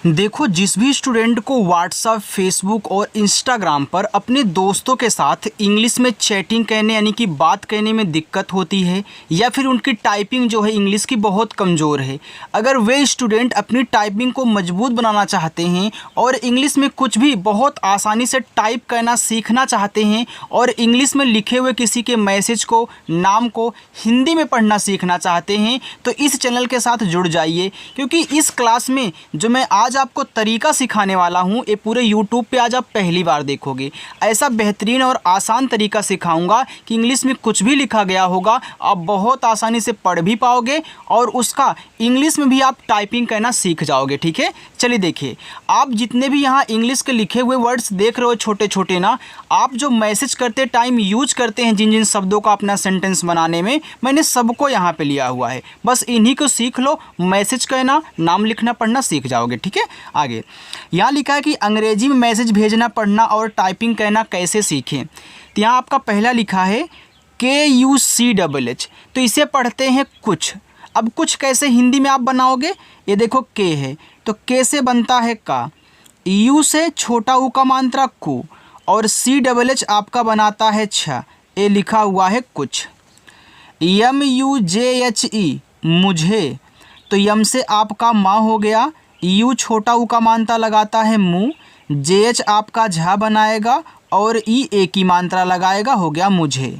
देखो, जिस भी स्टूडेंट को व्हाट्सएप, फेसबुक और इंस्टाग्राम पर अपने दोस्तों के साथ इंग्लिश में चैटिंग करने यानी कि बात करने में दिक्कत होती है या फिर उनकी टाइपिंग जो है इंग्लिश की बहुत कमज़ोर है, अगर वे स्टूडेंट अपनी टाइपिंग को मजबूत बनाना चाहते हैं और इंग्लिश में कुछ भी बहुत आसानी से टाइप करना सीखना चाहते हैं और इंग्लिश में लिखे हुए किसी के मैसेज को, नाम को हिंदी में पढ़ना सीखना चाहते हैं, तो इस चैनल के साथ जुड़ जाइए। क्योंकि इस क्लास में जो मैं आज आपको तरीका सिखाने वाला हूं, ये पूरे YouTube पे आज आप पहली बार देखोगे। ऐसा बेहतरीन और आसान तरीका सिखाऊंगा कि इंग्लिश में कुछ भी लिखा गया होगा आप बहुत आसानी से पढ़ भी पाओगे और उसका इंग्लिश में भी आप टाइपिंग करना सीख जाओगे। ठीक है, चलिए देखिए, आप जितने भी यहाँ इंग्लिश के लिखे हुए वर्ड्स देख रहे हो छोटे छोटे ना, आप जो मैसेज करते टाइम यूज करते हैं जिन जिन शब्दों का अपना सेंटेंस बनाने में, मैंने सबको यहाँ पे लिया हुआ है। बस इन्हीं को सीख लो, मैसेज कहना, नाम लिखना पढ़ना सीख जाओगे। ठीक है, आगे यहाँ लिखा है कि अंग्रेजी में मैसेज भेजना, पढ़ना और टाइपिंग करना कैसे सीखें। तो यहाँ आपका पहला लिखा है KUCH, तो इसे पढ़ते हैं कुछ। अब कुछ कैसे हिंदी में आप बनाओगे, ये देखो के है तो के से बनता है का, यू से छोटा ऊ का मात्रा कु और CH आपका बनाता है छ, ये लिखा हुआ है कुछ। MUJHE मुझे, तो यम से आपका माँ हो गया, यू छोटा ऊ का मात्रा लगाता है मुँह, JH आपका झा बनाएगा और ई एक ही मात्रा लगाएगा, हो गया मुझे।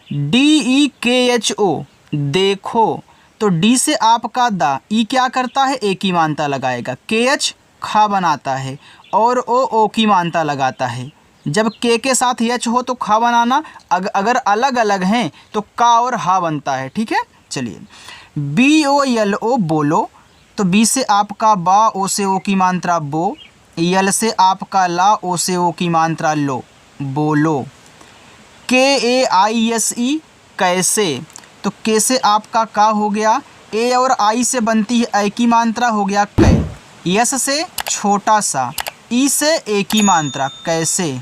DEKHO देखो, तो डी से आपका दा, ई क्या करता है एक ही मात्रा लगाएगा, KH खा बनाता है और ओ की मात्रा लगाता है। जब के साथ एच हो तो खा बनाना, अगर अलग अलग हैं तो का और हा बनता है। ठीक है, चलिए BOLO बोलो, तो बी से आपका बा, ओ से ओ की मात्रा बो, यल से आपका ला, ओ से ओ की मात्रा लो, बोलो। KAISE कैसे, तो के से आपका का हो गया, ए और आई से बनती है ए की मात्रा, हो गया कै। यस से छोटा सा, ई से ए की मात्रा कैसे।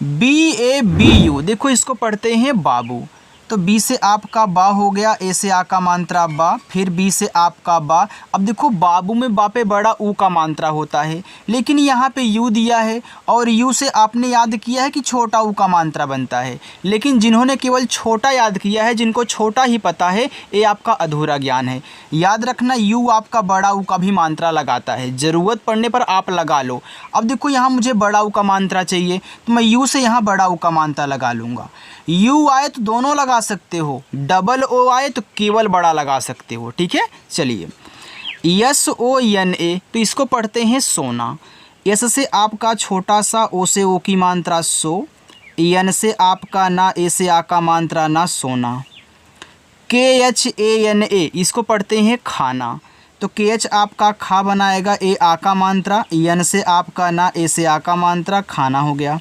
BABU देखो, इसको पढ़ते हैं बाबू, तो बी से आपका बा हो गया, ए से आ का मात्रा बा, फिर बी से आपका बा। अब देखो, बाबू में बा पे बड़ा ऊ का मात्रा होता है, लेकिन यहाँ पे यू दिया है और यू से आपने याद किया है कि छोटा ऊ का मात्रा बनता है। लेकिन जिन्होंने केवल छोटा याद किया है, जिनको छोटा ही पता है, ये आपका अधूरा ज्ञान है। याद रखना, यू आपका बड़ा ऊ का भी मात्रा लगाता है, ज़रूरत पड़ने पर आप लगा लो। अब देखो, यहाँ मुझे बड़ा ऊ का मात्रा चाहिए तो मैं यू से यहाँ बड़ा ऊ का मात्रा लगा लूँगा। यू आए तो दोनों लगा सकते हो, डबल ओ आए तो केवल बड़ा लगा सकते हो। ठीक है, चलिए SONA, तो इसको पढ़ते हैं सोना। एस से आपका छोटा सा, ओ से ओ की मात्रा सो, एन से आपका ना, ए से आ का मात्रा ना, सोना। KHANA इसको पढ़ते हैं खाना, तो KH आपका खा बनाएगा, ए आ का मात्रा, एन से आपका ना, ए से आ का मात्रा, खाना हो गया।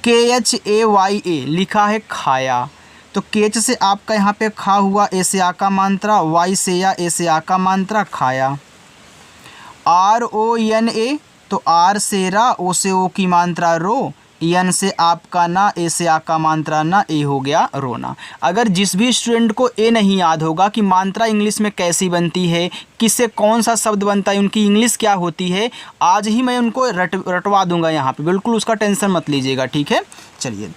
KHAYA लिखा है खाया, तो KH से आपका यहाँ पे खा हुआ, ए से आ का मात्रा, वाई से या, ए से आ का मात्रा, खाया। RONA, तो आर से रा, ओ से ओ की मात्रा रो, एन से आपका ना, ए से आ का मात्रा ना, ए हो गया रोना। अगर जिस भी स्टूडेंट को ए नहीं याद होगा कि मात्रा इंग्लिश में कैसी बनती है, किससे कौन सा शब्द बनता है, उनकी इंग्लिश क्या होती है, आज ही मैं उनको रटवा दूंगा यहाँ पे, बिल्कुल उसका टेंशन मत लीजिएगा। ठीक है, चलिए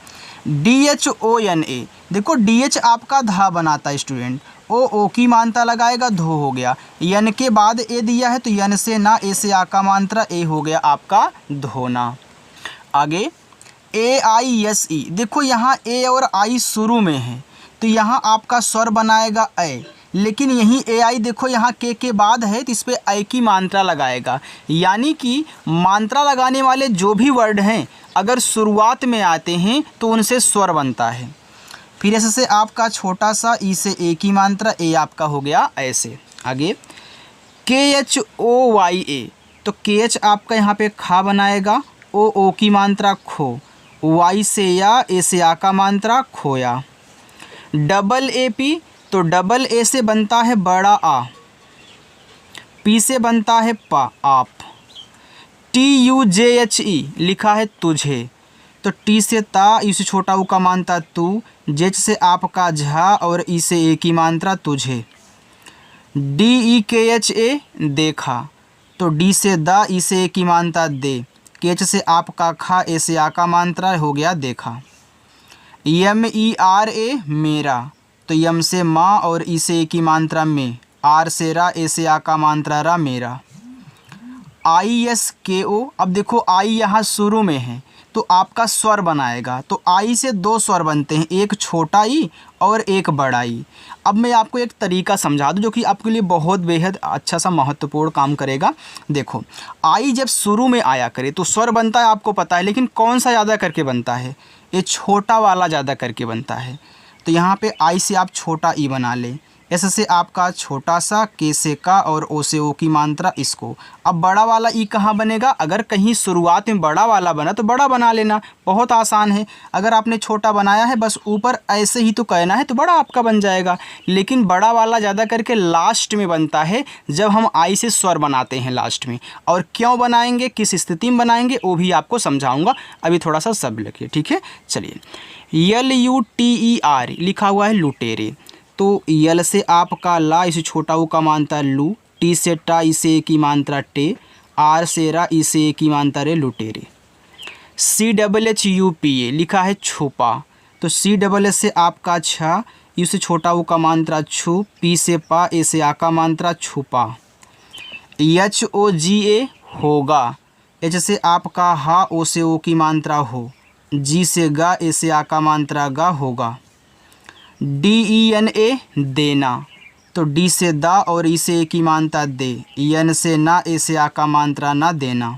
DHONA देखो, DH आपका धा बनाता है स्टूडेंट, ओ की मात्रा लगाएगा, धो हो गया। यन के बाद ए दिया है तो यन से ना, ए से आ का मात्रा, ए हो गया आपका धोना। आगे AISE देखो, यहाँ ए और आई शुरू में है तो यहाँ आपका स्वर बनाएगा ए, लेकिन यहीं AI देखो यहाँ के बाद है तो इस पर ए की मात्रा लगाएगा। यानी कि मात्रा लगाने वाले जो भी वर्ड हैं अगर शुरुआत में आते हैं तो उनसे स्वर बनता है। फिर ऐसे से आपका छोटा सा, ई से ए की मात्रा, ए आपका हो गया ऐसे। आगे KHOYA, तो KH आपका यहाँ पे खा बनाएगा, ओ की मात्रा खो, वाई से या, ए से आ का मात्रा खोया। AP, तो डबल ए से बनता है बड़ा आ, पी से बनता है पा, आप। TUJHE लिखा है तुझे, तो टी से ता, ई से छोटा ऊ का मात्रा तू, जेच से आपका झा और ई से ए की मात्रा तुझे। DEKHA देखा, तो डी से द, ई से ए की मात्रा दे, केच से आपका खा, ए से आ का मात्रा हो गया देखा। यम ई आर ए मेरा, तो यम से माँ और ई से ए की मात्रा में, आर से रा, ए से आ का मात्रा रा मेरा। आई एस के ओ, अब देखो आई यहाँ शुरू में है तो आपका स्वर बनाएगा, तो आई से दो स्वर बनते हैं, एक छोटा ई और एक बड़ा ई। अब मैं आपको एक तरीका समझा दूं जो कि आपके लिए बहुत बेहद अच्छा सा महत्वपूर्ण काम करेगा। देखो आई जब शुरू में आया करे तो स्वर बनता है, आपको पता है, लेकिन कौन सा ज़्यादा करके बनता है, ये छोटा वाला ज़्यादा करके बनता है। तो यहाँ पे आई से आप छोटा ई बना लें, एस से आपका छोटा सा, के से का और ओ से ओ की मात्रा इसको। अब बड़ा वाला ई कहाँ बनेगा, अगर कहीं शुरुआत में बड़ा वाला बना तो बड़ा बना लेना, बहुत आसान है। अगर आपने छोटा बनाया है बस ऊपर ऐसे ही तो कहना है तो बड़ा आपका बन जाएगा। लेकिन बड़ा वाला ज़्यादा करके लास्ट में बनता है जब हम आई से स्वर बनाते हैं लास्ट में। और क्यों बनाएंगे, किस स्थिति में बनाएंगे वो भी आपको समझाऊँगा। अभी थोड़ा सा सब लिखिए, ठीक है। चलिए LUTER लिखा हुआ है लुटेरे, तो यल से आपका ला, इसे छोटा ऊ का मात्रा लू, टी से टा, इसे ए की मात्रा टे, आर से रा, इसे ए की मात्रा रे लुटेरे। CHUPA लिखा है छुपा, तो CHS से आपका छा, यू से छोटा ऊ का मात्रा छू, पी से पा, ए से आ का मात्रा छुपा। HOGA होगा, एच से आपका हा, ओ से ओ की मात्रा हो, जी से गा, ए से आ का मात्रा गा होगा। DENA देना, तो डी से दा और ई से ए की मात्रा दे, एन से ना, ए से आ का मात्रा ना देना।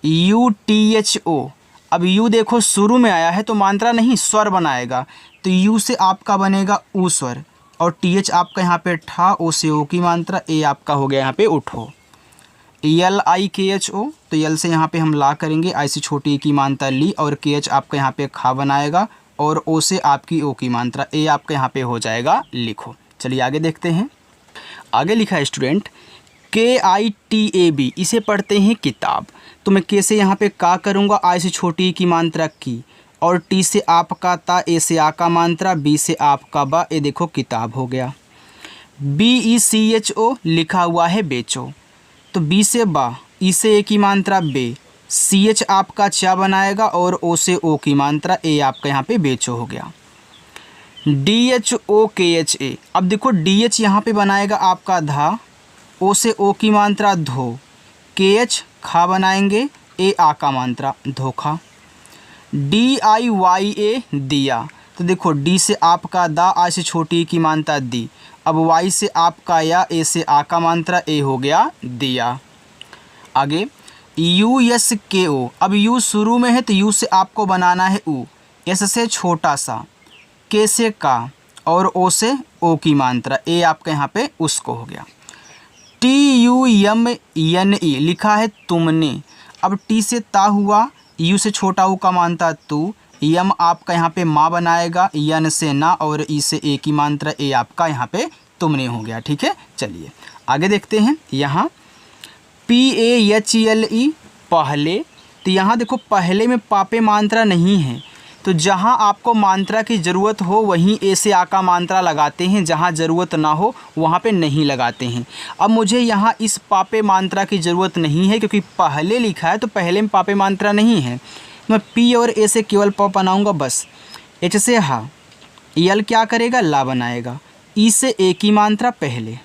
UTHO, अब यू देखो शुरू में आया है तो मात्रा नहीं स्वर बनाएगा, तो यू से आपका बनेगा ऊ स्वर और TH आपका यहाँ पे ठा, ओ से ओ की मात्रा, ए आपका हो गया यहाँ पे उठो। LIKHO, तो यल से यहाँ पे हम ला करेंगे, आई से छोटी की मात्रा ली और KH आपका यहाँ पे खा बनाएगा और ओ से आपकी ओ की मात्रा, ए आपका यहाँ पे हो जाएगा लिखो। चलिए आगे देखते हैं। आगे लिखा है स्टूडेंट KITAB, इसे पढ़ते हैं किताब, तो मैं के से यहाँ पे का करूँगा, आई से छोटी की मात्रा की और टी से आपका ता, ए से आ का मात्रा, बी से आपका बा, ए देखो किताब हो गया। BECHO लिखा हुआ है बेचो, तो बी से बा, ई से ए की मात्रा बे, CH आपका चा बनाएगा और ओ से ओ की मात्रा, ए आपका यहाँ पे बेचो हो गया। DHOKHA, अब देखो DH यहाँ पे बनाएगा आपका धा, ओ से ओ की मात्रा धो, KH खा बनाएंगे, ए आ का मात्रा धोखा। DIYA दिया, तो देखो डी से आपका दा, आ से छोटी की मात्रा दी, अब वाई से आपका या, ए से आ का मात्रा, ए हो गया दिया। आगे USKO, अब यू शुरू में है तो यू से आपको बनाना है ऊ, एस से छोटा सा, के से का और ओ से ओ की मात्रा, ए आपका यहाँ पे उसको हो गया। TUMNE लिखा है तुमने, अब टी से ता हुआ, यू से छोटा ऊ का मात्रा तू, यम आपका यहाँ पे माँ बनाएगा, यन से ना और ई से ए की मात्रा, ए आपका यहाँ पे तुमने हो गया, ठीक है। चलिए आगे देखते हैं। यहाँ PAHLE पहले, तो यहाँ देखो पहले में पापे मात्रा नहीं है, तो जहाँ आपको मात्रा की ज़रूरत हो वहीं ए से आ का मात्रा लगाते हैं, जहाँ ज़रूरत ना हो वहाँ पे नहीं लगाते हैं। अब मुझे यहाँ इस पापे मात्रा की ज़रूरत नहीं है क्योंकि पहले लिखा है तो पहले में पापे मात्रा नहीं है, मैं पी और ए से केवल प बनाऊँगा बस। एच से हा, यल क्या करेगा, ला बनाएगा, ई से ए की मात्रा पहले।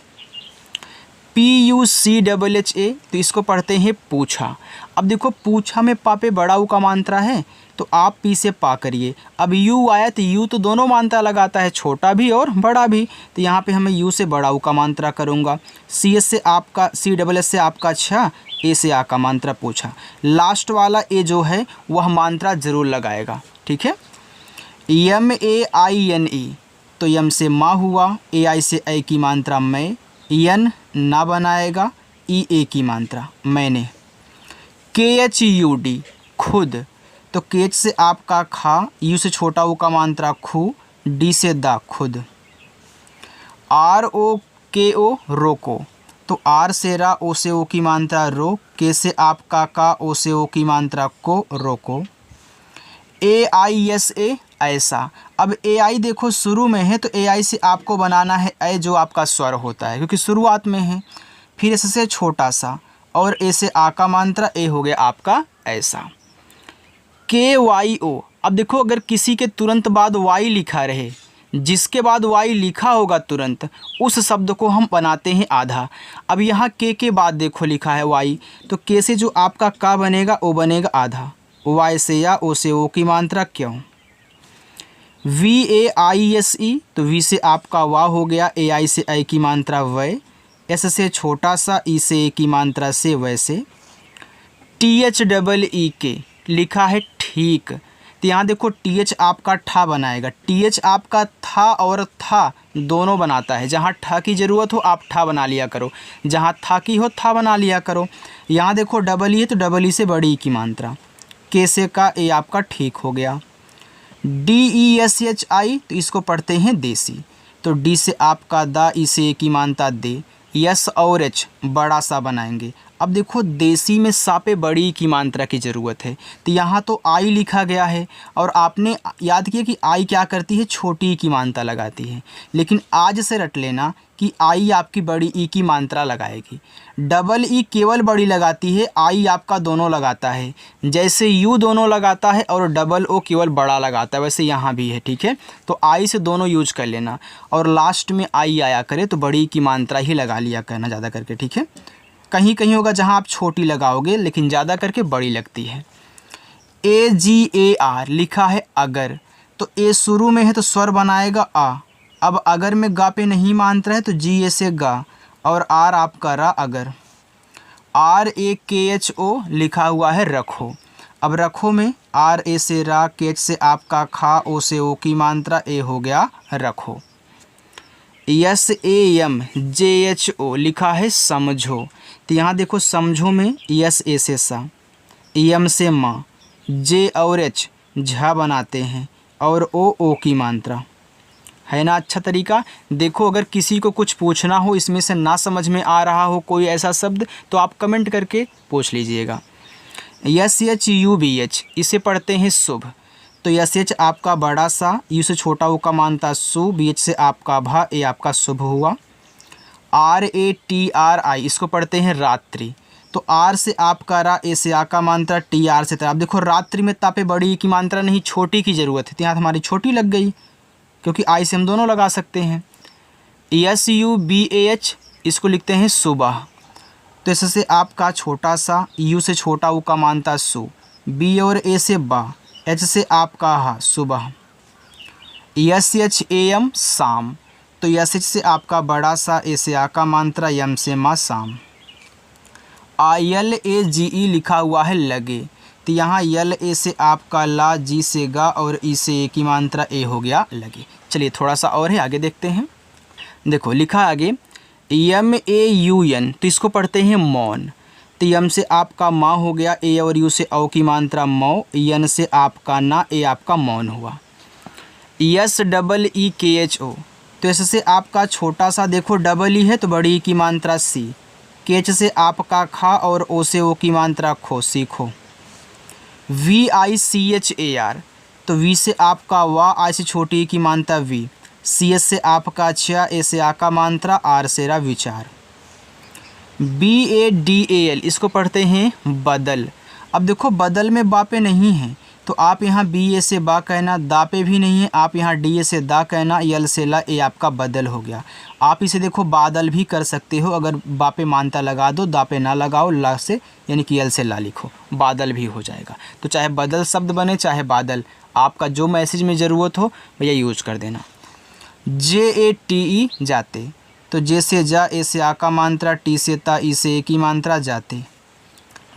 PUCHHA, तो इसको पढ़ते हैं पूछा। अब देखो पूछा में पापे बड़ा ऊ का मात्रा है तो आप पी से पा करिए, अब यू आया तो यू तो दोनों मात्रा लगाता है, छोटा भी और बड़ा भी, तो यहाँ पे हमें यू से बड़ा ऊ का मात्रा करूँगा। CH से आपका, CSS से आपका छा, ए से आ का मात्रा पूछा, लास्ट वाला ए जो है वह मात्रा ज़रूर लगाएगा, ठीक है। MAINE, तो यम से माँ हुआ, AI से ए की मात्रा मैं, यन ना बनाएगा, ई ए की मात्रा मैंने। KHUD खुद, तो केच से आपका खा, यू से छोटा ऊ का मात्रा खू, डी से दा खुद। ROKO रोको, तो आर से रा, ओ से ओ की मात्रा रो, के से आपका का, ओ से ओ की मात्रा को रोको। AISA ऐसा, अब AI देखो शुरू में है तो AI से आपको बनाना है ए जो आपका स्वर होता है क्योंकि शुरुआत में है, फिर इससे छोटा सा और ए से आ का मात्रा, ए हो गया आपका ऐसा। KYO, अब देखो अगर किसी के तुरंत बाद वाई लिखा रहे, जिसके बाद वाई लिखा होगा तुरंत, उस शब्द को हम बनाते हैं आधा। अब यहाँ के बाद देखो लिखा है वाई, तो के से जो आपका का बनेगा वो बनेगा आधा, वाई से या ओ से ओ की मात्रा क्यों। VAISE, तो वी से आपका वाह हो गया, AI से आई की मात्रा वै, एस से छोटा सा, ई से ए की मात्रा से वैसे। THEEK लिखा है ठीक, तो यहाँ देखो TH आपका ठा बनाएगा, TH आपका था और था दोनों बनाता है। जहाँ ठा की ज़रूरत हो आप ठा बना लिया करो, जहाँ था की हो था बना लिया करो। यहाँ देखो डबल ई है तो डबल ई से बड़ी की मात्रा, के से का ए आपका ठीक हो गया। DESHI, तो इसको पढ़ते हैं देसी, तो डी से आपका दा, ई से ए की मात्रा दे, यस और एच बड़ा सा बनाएंगे। अब देखो देसी में सा पे बड़ी की मात्रा की ज़रूरत है, तो यहाँ तो आई लिखा गया है और आपने याद किया कि आई क्या करती है, छोटी की मात्रा लगाती है। लेकिन आज से रट लेना कि आई आपकी बड़ी ई की मात्रा लगाएगी, डबल ई केवल बड़ी लगाती है, आई आपका दोनों लगाता है। जैसे यू दोनों लगाता है और डबल ओ केवल बड़ा लगाता है, वैसे यहाँ भी है, ठीक है। तो आई से दोनों यूज कर लेना और लास्ट में आई आया करे तो बड़ी की मात्रा ही लगा लिया करना ज़्यादा करके, ठीक है। कहीं कहीं होगा जहाँ आप छोटी लगाओगे, लेकिन ज़्यादा करके बड़ी लगती है। AGAR लिखा है अगर, तो ए शुरू में है तो स्वर बनाएगा आ। अब अगर में गा पे नहीं मात्रा है तो जी ए से गा और आर आपका रा अगर। RAKHO लिखा हुआ है रखो। अब रखो में आर ए से रा, के एच से आपका खा, ओ से ओ की मात्रा, ए हो गया रखो। SAMJHO लिखा है समझो, तो यहाँ देखो समझो में यस ए से सा, एम से माँ, जे और एच झा बनाते हैं और ओ की मात्रा है ना। अच्छा तरीका देखो, अगर किसी को कुछ पूछना हो, इसमें से ना समझ में आ रहा हो कोई ऐसा शब्द, तो आप कमेंट करके पूछ लीजिएगा। SHUBH इसे पढ़ते हैं शुभ, तो SH आपका बड़ा सा, यू से छोटा ओ का मानता सु, BH से आपका भा, ए आपका शुभ हुआ। RATRI इसको पढ़ते हैं रात्रि, तो आर से आपका रा, ए से आ का मात्रा, TR से ता। अब देखो रात्रि में तापे बड़ी की मात्रा नहीं, छोटी की ज़रूरत है, तो यहाँ हमारी छोटी लग गई क्योंकि आई से हम दोनों लगा सकते हैं। SUBAH इसको लिखते हैं सुबह, तो इससे आपका छोटा सा, यू से छोटा ऊ का मानता सु, बी और ए से बा, एच से आपका हा सुबह। SHAM शाम, तो SH से आपका बड़ा सा, ए से आ का मात्रा, यम से माँ शाम। ILAGE लिखा हुआ है लगे, तो यहाँ यल ए से आपका ला, जी से गा और ई से ए की मात्रा, ए हो गया लगे। चलिए थोड़ा सा और है, आगे देखते हैं। देखो लिखा आगे MAUN, तो इसको पढ़ते हैं मौन, तो यम से आपका माँ हो गया, ए और यू से औ की मात्रा मौ, यन से आपका ना, ए आपका मौन हुआ। SEEKHO, तो इससे आपका छोटा सा, देखो डबल ई है तो बड़ी की मात्रा सी, केच से आपका खा और ओ से ओ की मात्रा खो, सीखो। VICHAR, तो वी से आपका वा, आई से छोटी की मात्रा वी, CS से आपका छा, ए से आ का मात्रा, आर से रा विचार। BADAL इसको पढ़ते हैं बदल। अब देखो बदल में बा पे नहीं है, तो आप यहाँ BA से बा कहना, दा पे भी नहीं है, आप यहाँ DA से दा कहना, यल से ला, ए आपका बदल हो गया। आप इसे देखो बादल भी कर सकते हो, अगर बा पे मानता लगा दो, दा पे ना लगाओ, ला से यानी कि यल से ला लिखो, बादल भी हो जाएगा। तो चाहे बदल शब्द बने चाहे बादल, आपका जो मैसेज में ज़रूरत हो भैया यूज कर देना। JATE जाते, तो जे से जा, ए से आ का मात्रा, टी से ता, ई से ए की मात्रा जाते।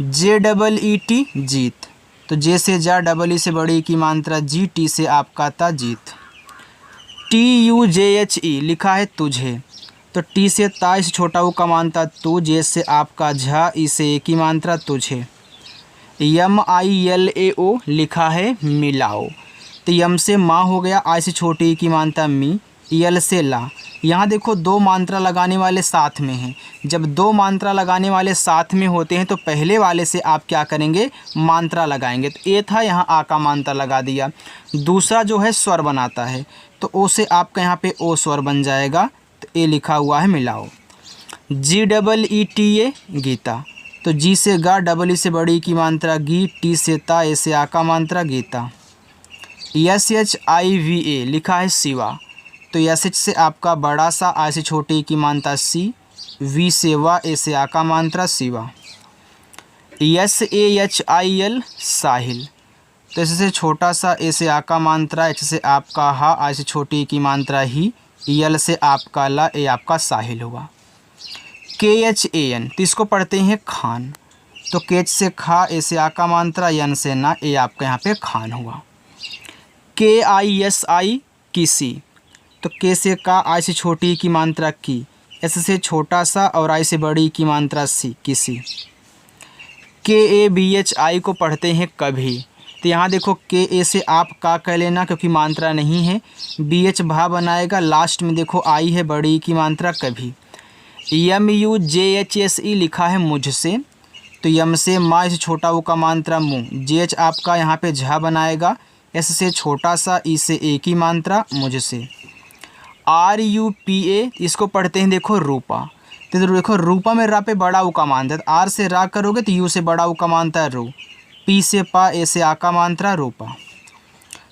JEET जीत, तो जे से जा, डबल ई से बड़ी की मात्रा जी, टी से आपका ता जीत। TUJHE लिखा है तुझे, तो टी से ता, इसे छोटा ऊ का मात्रा तू, जे से आपका झा, ई से ए की मात्रा तुझे। MILAO लिखा है मिलाओ, तो यम से माँ हो गया, आई से छोटी की मात्रा मी, यल से ला। यहाँ देखो दो मात्रा लगाने वाले साथ में हैं, जब दो मात्रा लगाने वाले साथ में होते हैं तो पहले वाले से आप क्या करेंगे, मात्रा लगाएंगे। तो ए था, यहाँ आ का मात्रा लगा दिया। दूसरा जो है स्वर बनाता है, तो ओ से आपका यहाँ पे ओ स्वर बन जाएगा, तो ए लिखा हुआ है मिलाओ। GEETA गीता, तो जी से गा, डबल ई से बड़ी की मात्रा गी, टी से ता, ए से आ का मात्रा गीता। SHIVA लिखा है शिवा, तो SH से आपका बड़ा सा, आ से छोटी ई की मात्रा सी, वी से वा, ए से आ का मात्रा शिवा। SAHIL साहिल, तो इससे छोटा सा, ए से आ का मात्रा, एच से आपका हा, आ से छोटी की मात्रा ही, यल से आपका ला, ए आपका साहिल हुआ। KHAN, तो इसको पढ़ते हैं खान, तो केच से खा, ए से आ का मात्रा, यन से ना, ए आपका यहाँ पे खान हुआ। KISI किसी, तो के से का, आई से छोटी की मात्रा की, एस से छोटा सा और आई से बड़ी की मात्रा सी, किसी। KABHI को पढ़ते हैं कभी, तो यहाँ देखो के ए से आप का कह लेना क्योंकि मात्रा नहीं है, BH भा बनाएगा, लास्ट में देखो आई है बड़ी की मात्रा कभी। MUJHSE लिखा है मुझसे, तो यम से माँ से छोटा वो का मात्रा मुँह, JH आपका यहाँ पे झा बनाएगा, एस से छोटा सा, ई से ए की मात्रा मुझसे। RUPA, इसको पढ़ते हैं देखो रूपा, तो देखो रूपा में रा पे बड़ा ऊ का मात्रा, आर से रा करोगे तो यू से बड़ा ऊ का मात्रा रू, पी से पा, ए से आ का मात्रा रूपा।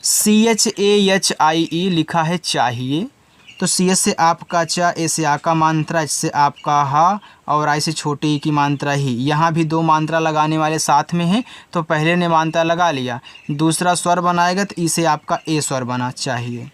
CHAHIE लिखा है चाहिए, तो CH से आपका चा, ए से आ का मात्रा, एच से आपका हा और आई से छोटी ई की मात्रा ही। यहाँ भी दो मात्रा लगाने वाले साथ में हैं, तो पहले ने मात्रा लगा लिया, दूसरा स्वर बनाएगा तो ई से आपका ए स्वर बना चाहिए।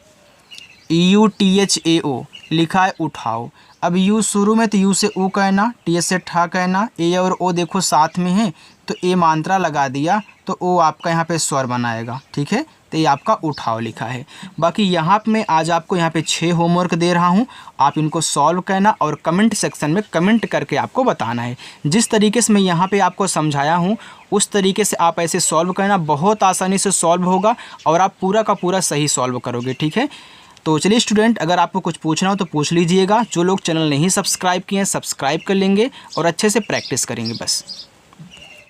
UTHAO लिखा है उठाओ, अब यू शुरू में तो यू से ऊ कहना, टी से ठा कहना, ए और ओ देखो साथ में है तो ए मात्रा लगा दिया तो ओ आपका यहाँ पे स्वर बनाएगा, ठीक है। तो ये आपका उठाओ लिखा है। बाकी यहाँ पे मैं आज आपको यहाँ पे 6 होमवर्क दे रहा हूँ, आप इनको सॉल्व करना और कमेंट सेक्शन में कमेंट करके आपको बताना है। जिस तरीके से मैं यहाँ पे आपको समझाया हूँ उस तरीके से आप ऐसे सॉल्व करना, बहुत आसानी से सॉल्व होगा और आप पूरा का पूरा सही सॉल्व करोगे, ठीक है। तो चलिए स्टूडेंट, अगर आपको कुछ पूछना हो तो पूछ लीजिएगा। जो लोग चैनल नहीं सब्सक्राइब किए हैं सब्सक्राइब कर लेंगे और अच्छे से प्रैक्टिस करेंगे बस।